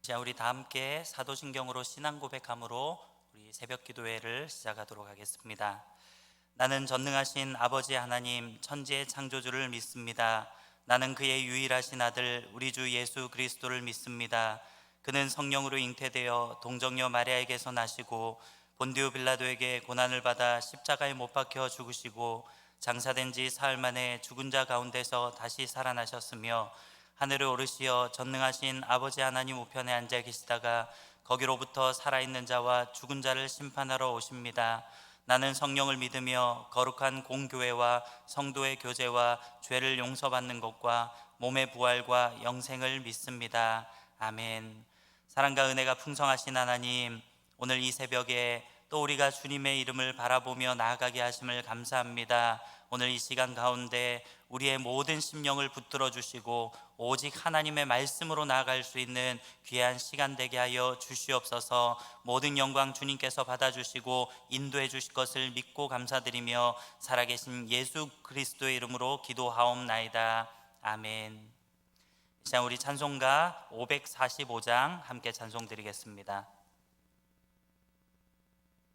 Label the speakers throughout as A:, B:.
A: 자, 우리 다 함께 사도신경으로 신앙 고백함으로 우리 새벽 기도회를 시작하도록 하겠습니다. 나는 전능하신 아버지 하나님 천지의 창조주를 믿습니다. 나는 그의 유일하신 아들 우리 주 예수 그리스도를 믿습니다. 그는 성령으로 잉태되어 동정녀 마리아에게서 나시고 본디오 빌라도에게 고난을 받아 십자가에 못 박혀 죽으시고 장사된 지 사흘 만에 죽은 자 가운데서 다시 살아나셨으며 하늘에 오르시어 전능하신 아버지 하나님 우편에 앉아 계시다가 거기로부터 살아있는 자와 죽은 자를 심판하러 오십니다. 나는 성령을 믿으며 거룩한 공교회와 성도의 교제와 죄를 용서받는 것과 몸의 부활과 영생을 믿습니다. 아멘. 사랑과 은혜가 풍성하신 하나님, 오늘 이 새벽에 또 우리가 주님의 이름을 바라보며 나아가게 하심을 감사합니다. 오늘 이 시간 가운데 우리의 모든 심령을 붙들어 주시고 오직 하나님의 말씀으로 나아갈 수 있는 귀한 시간 되게 하여 주시옵소서. 모든 영광 주님께서 받아주시고 인도해 주실 것을 믿고 감사드리며 살아계신 예수 그리스도의 이름으로 기도하옵나이다. 아멘. 자, 우리 찬송가 545장 함께 찬송 드리겠습니다.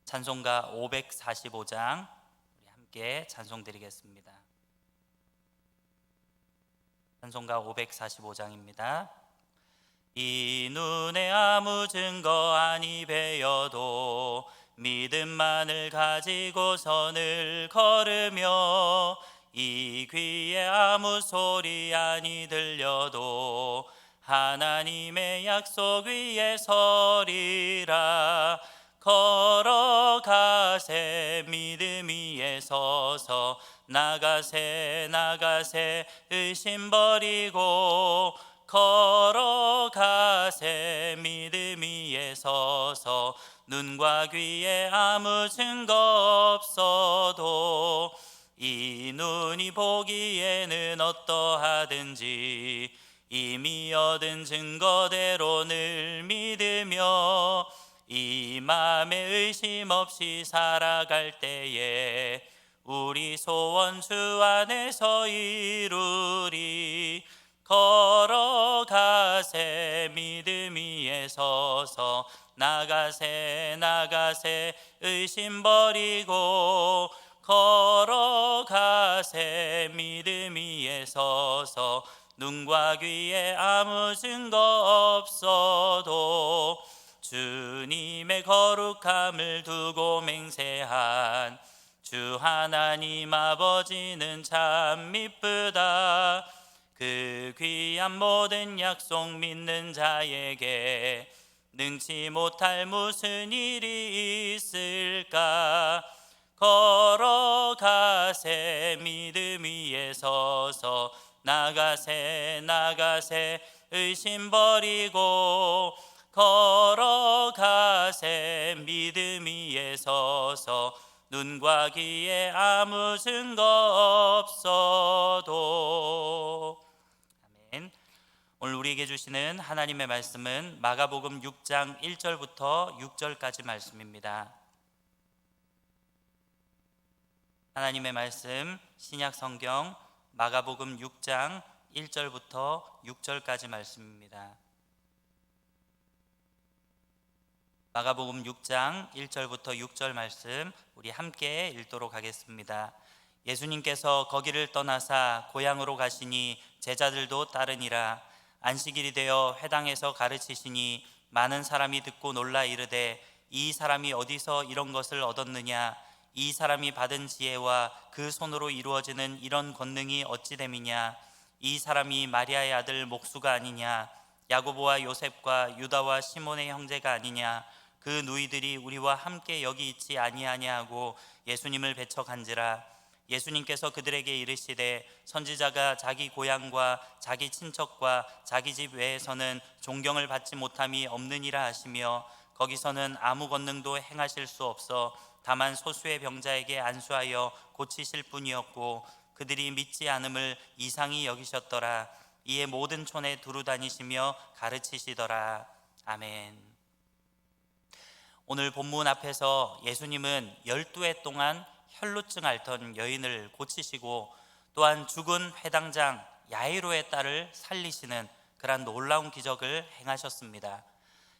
A: 찬송가 545장 우리 함께 찬송 드리겠습니다. 찬송가 545장입니다. 이 눈에 아무 증거 아니 배여도 믿음만을 가지고 선을 걸으며 이 귀에 아무 소리 아니 들려도 하나님의 약속 위에 서리라. 걸어가세 믿음 위에 서서 나가세 나가세 의심 버리고 걸어가세 믿음 위에 서서 눈과 귀에 아무 증거 없어도 이 눈이 보기에는 어떠하든지 이미 얻은 증거대로 늘 믿으며 이 맘에 의심 없이 살아갈 때에 우리 소원 주 안에서 이루리. 걸어가세 믿음 위에 서서 나가세 나가세 의심 버리고 걸어가세 믿음 위에 서서 눈과 귀에 아무 증거 없어도 주님의 거룩함을 두고 맹세한 주 하나님 아버지는 참 미쁘다. 그 귀한 모든 약속 믿는 자에게 능치 못할 무슨 일이 있을까. 걸어가세 믿음 위에 서서 나가세 나가세 의심 버리고 걸어가세 믿음 위에 서서 눈과 귀에 아무 증거 없어도. 아멘. 오늘 우리에게 주시는 하나님의 말씀은 마가복음 6장 1절부터 6절까지 말씀입니다. 하나님의 말씀 신약 성경 마가복음 6장 1절부터 6절까지 말씀입니다. 마가복음 6장 1절부터 6절 말씀 우리 함께 읽도록 하겠습니다. 예수님께서 거기를 떠나사 고향으로 가시니 제자들도 따르니라. 안식일이 되어 회당에서 가르치시니 많은 사람이 듣고 놀라 이르되 이 사람이 어디서 이런 것을 얻었느냐. 이 사람이 받은 지혜와 그 손으로 이루어지는 이런 권능이 어찌 됨이냐. 이 사람이 마리아의 아들 목수가 아니냐. 야고보와 요셉과 유다와 시몬의 형제가 아니냐. 그 누이들이 우리와 함께 여기 있지 아니하냐 하고 예수님을 배척한지라. 예수님께서 그들에게 이르시되 선지자가 자기 고향과 자기 친척과 자기 집 외에서는 존경을 받지 못함이 없느니라 하시며 거기서는 아무 권능도 행하실 수 없어 다만 소수의 병자에게 안수하여 고치실 뿐이었고 그들이 믿지 않음을 이상히 여기셨더라. 이에 모든 촌에 두루 다니시며 가르치시더라. 아멘. 오늘 본문 앞에서 예수님은 12해 동안 혈루증 앓던 여인을 고치시고 또한 죽은 회당장 야이로의 딸을 살리시는 그러한 놀라운 기적을 행하셨습니다.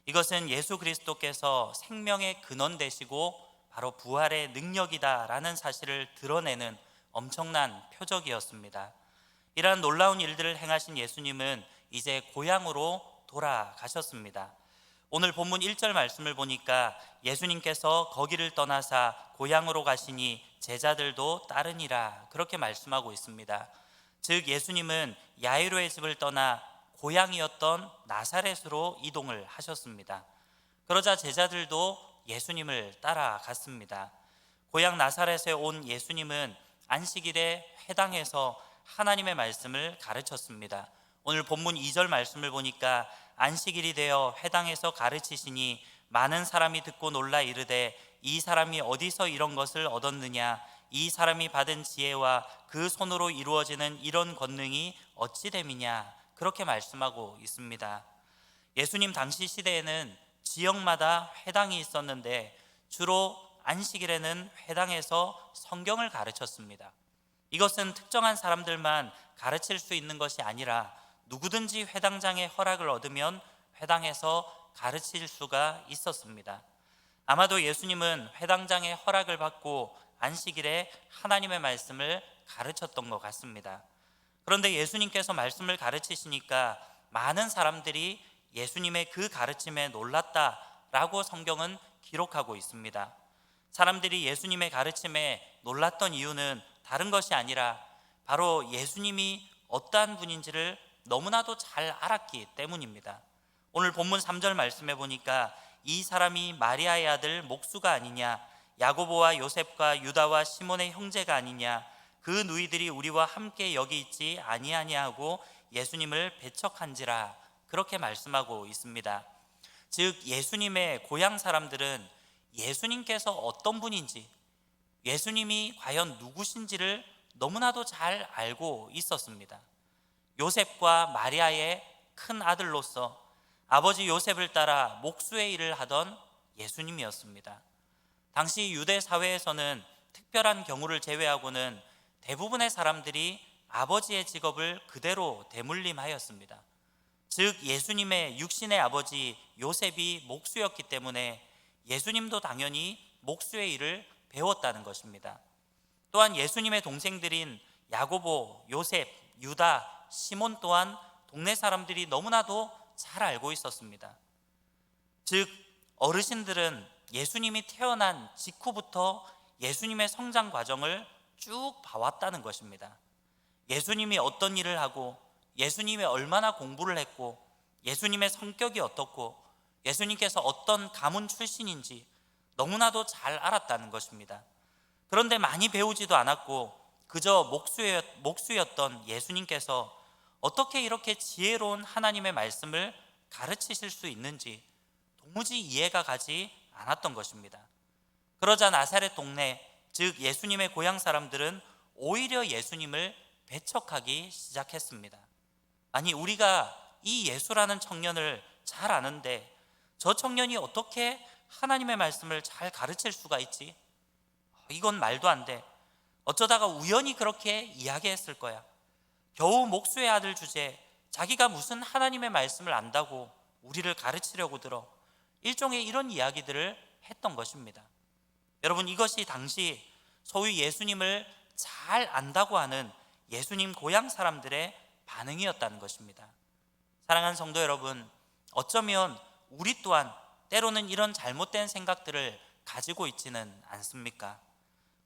A: 이것은 예수 그리스도께서 생명의 근원 되시고 바로 부활의 능력이다라는 사실을 드러내는 엄청난 표적이었습니다. 이러한 놀라운 일들을 행하신 예수님은 이제 고향으로 돌아가셨습니다. 오늘 본문 1절 말씀을 보니까 예수님께서 거기를 떠나사 고향으로 가시니 제자들도 따르니라, 그렇게 말씀하고 있습니다. 즉 예수님은 야이로의 집을 떠나 고향이었던 나사렛으로 이동을 하셨습니다. 그러자 제자들도 예수님을 따라갔습니다. 고향 나사렛에 온 예수님은 안식일에 회당에서 하나님의 말씀을 가르쳤습니다. 오늘 본문 2절 말씀을 보니까 안식일이 되어 회당에서 가르치시니 많은 사람이 듣고 놀라 이르되 이 사람이 어디서 이런 것을 얻었느냐, 이 사람이 받은 지혜와 그 손으로 이루어지는 이런 권능이 어찌 됨이냐, 그렇게 말씀하고 있습니다. 예수님 당시 시대에는 지역마다 회당이 있었는데 주로 안식일에는 회당에서 성경을 가르쳤습니다. 이것은 특정한 사람들만 가르칠 수 있는 것이 아니라 누구든지 회당장의 허락을 얻으면 회당에서 가르칠 수가 있었습니다. 아마도 예수님은 회당장의 허락을 받고 안식일에 하나님의 말씀을 가르쳤던 것 같습니다. 그런데 예수님께서 말씀을 가르치시니까 많은 사람들이 예수님의 그 가르침에 놀랐다라고 성경은 기록하고 있습니다. 사람들이 예수님의 가르침에 놀랐던 이유는 다른 것이 아니라 바로 예수님이 어떠한 분인지를 너무나도 잘 알았기 때문입니다. 오늘 본문 3절 말씀해 보니까 이 사람이 마리아의 아들 목수가 아니냐, 야고보와 요셉과 유다와 시몬의 형제가 아니냐, 그 누이들이 우리와 함께 여기 있지 아니하냐 하고 예수님을 배척한지라, 그렇게 말씀하고 있습니다. 즉 예수님의 고향 사람들은 예수님께서 어떤 분인지, 예수님이 과연 누구신지를 너무나도 잘 알고 있었습니다. 요셉과 마리아의 큰 아들로서 아버지 요셉을 따라 목수의 일을 하던 예수님이었습니다. 당시 유대 사회에서는 특별한 경우를 제외하고는 대부분의 사람들이 아버지의 직업을 그대로 대물림하였습니다. 즉 예수님의 육신의 아버지 요셉이 목수였기 때문에 예수님도 당연히 목수의 일을 배웠다는 것입니다. 또한 예수님의 동생들인 야고보, 요셉, 유다, 시몬 또한 동네 사람들이 너무나도 잘 알고 있었습니다. 즉 어르신들은 예수님이 태어난 직후부터 예수님의 성장 과정을 쭉 봐왔다는 것입니다. 예수님이 어떤 일을 하고, 예수님이 얼마나 공부를 했고, 예수님의 성격이 어떻고, 예수님께서 어떤 가문 출신인지 너무나도 잘 알았다는 것입니다. 그런데 많이 배우지도 않았고 그저 목수였던 예수님께서 어떻게 이렇게 지혜로운 하나님의 말씀을 가르치실 수 있는지 도무지 이해가 가지 않았던 것입니다. 그러자 나사렛 동네, 즉 예수님의 고향 사람들은 오히려 예수님을 배척하기 시작했습니다. 아니 우리가 이 예수라는 청년을 잘 아는데 저 청년이 어떻게 하나님의 말씀을 잘 가르칠 수가 있지? 이건 말도 안 돼. 어쩌다가 우연히 그렇게 이야기했을 거야. 겨우 목수의 아들 주제, 자기가 무슨 하나님의 말씀을 안다고 우리를 가르치려고 들어. 일종의 이런 이야기들을 했던 것입니다. 여러분 이것이 당시 소위 예수님을 잘 안다고 하는 예수님 고향 사람들의 반응이었다는 것입니다. 사랑하는 성도 여러분, 어쩌면 우리 또한 때로는 이런 잘못된 생각들을 가지고 있지는 않습니까?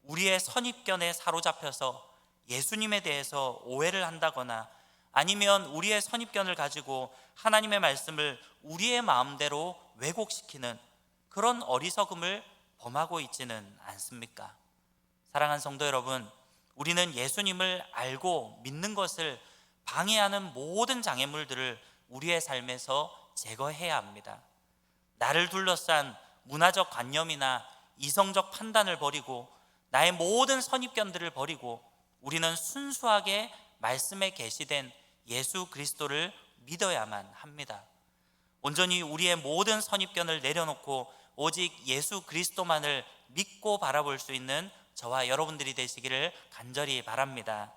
A: 우리의 선입견에 사로잡혀서 예수님에 대해서 오해를 한다거나 아니면 우리의 선입견을 가지고 하나님의 말씀을 우리의 마음대로 왜곡시키는 그런 어리석음을 범하고 있지는 않습니까? 사랑하는 성도 여러분, 우리는 예수님을 알고 믿는 것을 방해하는 모든 장애물들을 우리의 삶에서 제거해야 합니다. 나를 둘러싼 문화적 관념이나 이성적 판단을 버리고 나의 모든 선입견들을 버리고 우리는 순수하게 말씀에 계시된 예수 그리스도를 믿어야만 합니다. 온전히 우리의 모든 선입견을 내려놓고 오직 예수 그리스도만을 믿고 바라볼 수 있는 저와 여러분들이 되시기를 간절히 바랍니다.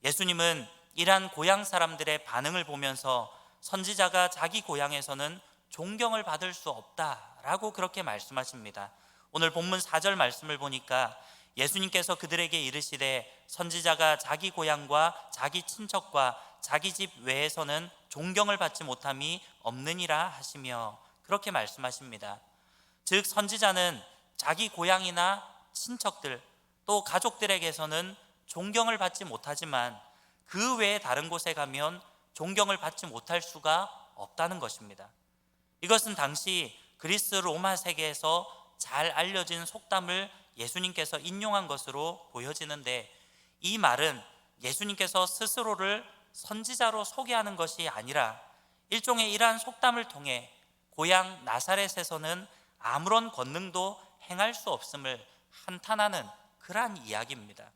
A: 예수님은 이러한 고향 사람들의 반응을 보면서 선지자가 자기 고향에서는 존경을 받을 수 없다라고 그렇게 말씀하십니다. 오늘 본문 4절 말씀을 보니까 예수님께서 그들에게 이르시되 선지자가 자기 고향과 자기 친척과 자기 집 외에서는 존경을 받지 못함이 없느니라 하시며 그렇게 말씀하십니다. 즉 선지자는 자기 고향이나 친척들 또 가족들에게서는 존경을 받지 못하지만 그 외에 다른 곳에 가면 존경을 받지 못할 수가 없다는 것입니다. 이것은 당시 그리스 로마 세계에서 잘 알려진 속담을 예수님께서 인용한 것으로 보여지는데, 이 말은 예수님께서 스스로를 선지자로 소개하는 것이 아니라 일종의 이러한 속담을 통해 고향 나사렛에서는 아무런 권능도 행할 수 없음을 한탄하는 그러한 이야기입니다.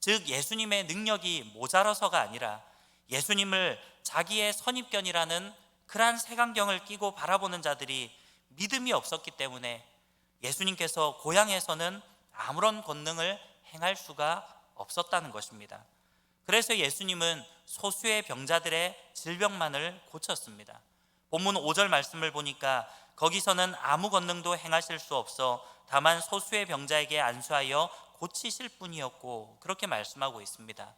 A: 즉 예수님의 능력이 모자라서가 아니라 예수님을 자기의 선입견이라는 그러한 색안경을 끼고 바라보는 자들이 믿음이 없었기 때문에 예수님께서 고향에서는 아무런 권능을 행할 수가 없었다는 것입니다. 그래서 예수님은 소수의 병자들의 질병만을 고쳤습니다. 본문 5절 말씀을 보니까 거기서는 아무 권능도 행하실 수 없어 다만 소수의 병자에게 안수하여 고치실 뿐이었고 그렇게 말씀하고 있습니다.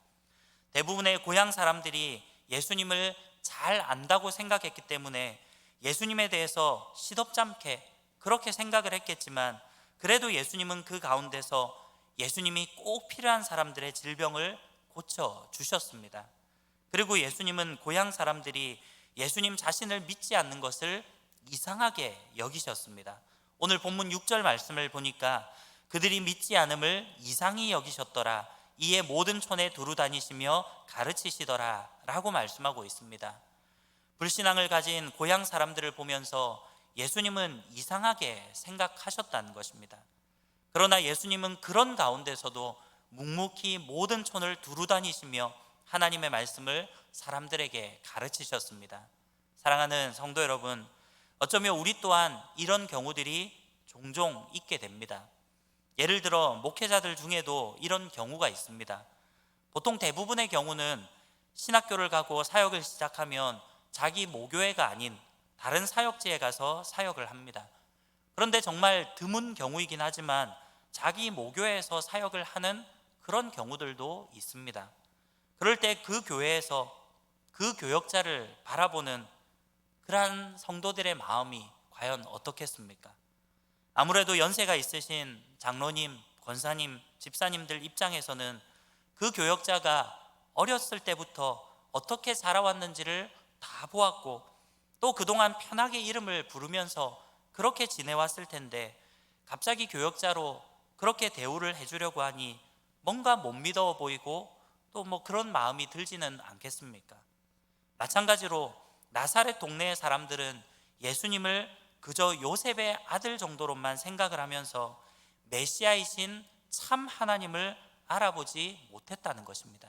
A: 대부분의 고향 사람들이 예수님을 잘 안다고 생각했기 때문에 예수님에 대해서 시덥잖게 그렇게 생각을 했겠지만, 그래도 예수님은 그 가운데서 예수님이 꼭 필요한 사람들의 질병을 고쳐주셨습니다. 그리고 예수님은 고향 사람들이 예수님 자신을 믿지 않는 것을 이상하게 여기셨습니다. 오늘 본문 6절 말씀을 보니까 그들이 믿지 않음을 이상히 여기셨더라, 이에 모든 촌에 두루 다니시며 가르치시더라 라고 말씀하고 있습니다. 불신앙을 가진 고향 사람들을 보면서 예수님은 이상하게 생각하셨다는 것입니다. 그러나 예수님은 그런 가운데서도 묵묵히 모든 촌을 두루 다니시며 하나님의 말씀을 사람들에게 가르치셨습니다. 사랑하는 성도 여러분, 어쩌면 우리 또한 이런 경우들이 종종 있게 됩니다. 예를 들어 목회자들 중에도 이런 경우가 있습니다. 보통 대부분의 경우는 신학교를 가고 사역을 시작하면 자기 모교회가 아닌 다른 사역지에 가서 사역을 합니다. 그런데 정말 드문 경우이긴 하지만 자기 모교회에서 사역을 하는 그런 경우들도 있습니다. 그럴 때 그 교회에서 그 교역자를 바라보는 그러한 성도들의 마음이 과연 어떻겠습니까? 아무래도 연세가 있으신 장로님, 권사님, 집사님들 입장에서는 그 교역자가 어렸을 때부터 어떻게 자라왔는지를 다 보았고 또 그동안 편하게 이름을 부르면서 그렇게 지내왔을 텐데 갑자기 교역자로 그렇게 대우를 해주려고 하니 뭔가 못 믿어 보이고 또 그런 마음이 들지는 않겠습니까? 마찬가지로 나사렛 동네의 사람들은 예수님을 그저 요셉의 아들 정도로만 생각을 하면서 메시아이신 참 하나님을 알아보지 못했다는 것입니다.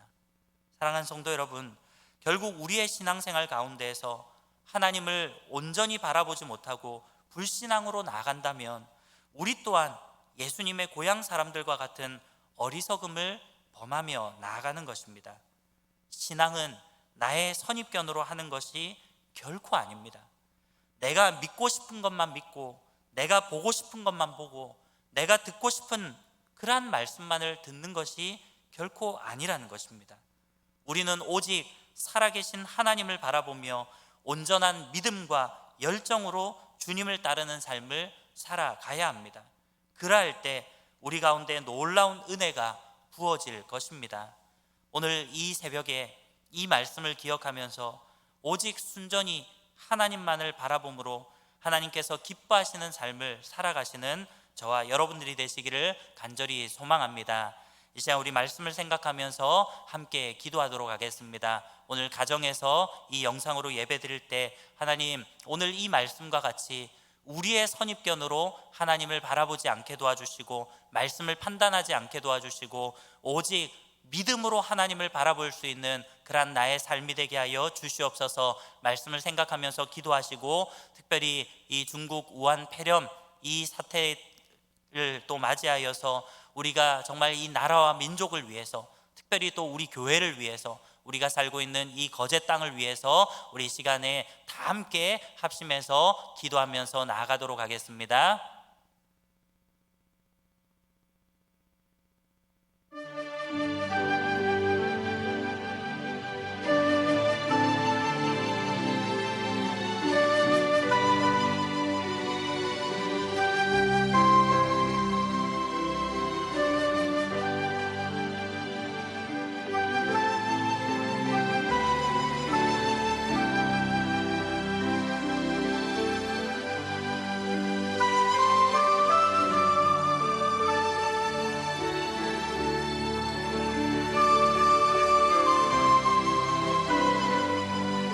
A: 사랑하는 성도 여러분, 결국 우리의 신앙생활 가운데에서 하나님을 온전히 바라보지 못하고 불신앙으로 나아간다면 우리 또한 예수님의 고향 사람들과 같은 어리석음을 범하며 나아가는 것입니다. 신앙은 나의 선입견으로 하는 것이 결코 아닙니다. 내가 믿고 싶은 것만 믿고 내가 보고 싶은 것만 보고 내가 듣고 싶은 그러한 말씀만을 듣는 것이 결코 아니라는 것입니다. 우리는 오직 살아계신 하나님을 바라보며 온전한 믿음과 열정으로 주님을 따르는 삶을 살아가야 합니다. 그러할 때 우리 가운데 놀라운 은혜가 부어질 것입니다. 오늘 이 새벽에 이 말씀을 기억하면서 오직 순전히 하나님만을 바라봄으로 하나님께서 기뻐하시는 삶을 살아가시는 저와 여러분들이 되시기를 간절히 소망합니다. 이 시간 우리 말씀을 생각하면서 함께 기도하도록 하겠습니다. 오늘 가정에서 이 영상으로 예배 드릴 때 하나님, 오늘 이 말씀과 같이 우리의 선입견으로 하나님을 바라보지 않게 도와주시고 말씀을 판단하지 않게 도와주시고 오직 믿음으로 하나님을 바라볼 수 있는 그러한 나의 삶이 되게 하여 주시옵소서. 말씀을 생각하면서 기도하시고 특별히 이 중국 우한 폐렴 이 사태를 또 맞이하여서 우리가 정말 이 나라와 민족을 위해서 특별히 또 우리 교회를 위해서 우리가 살고 있는 이 거제 땅을 위해서 우리 이 시간에 다 함께 합심해서 기도하면서 나아가도록 하겠습니다.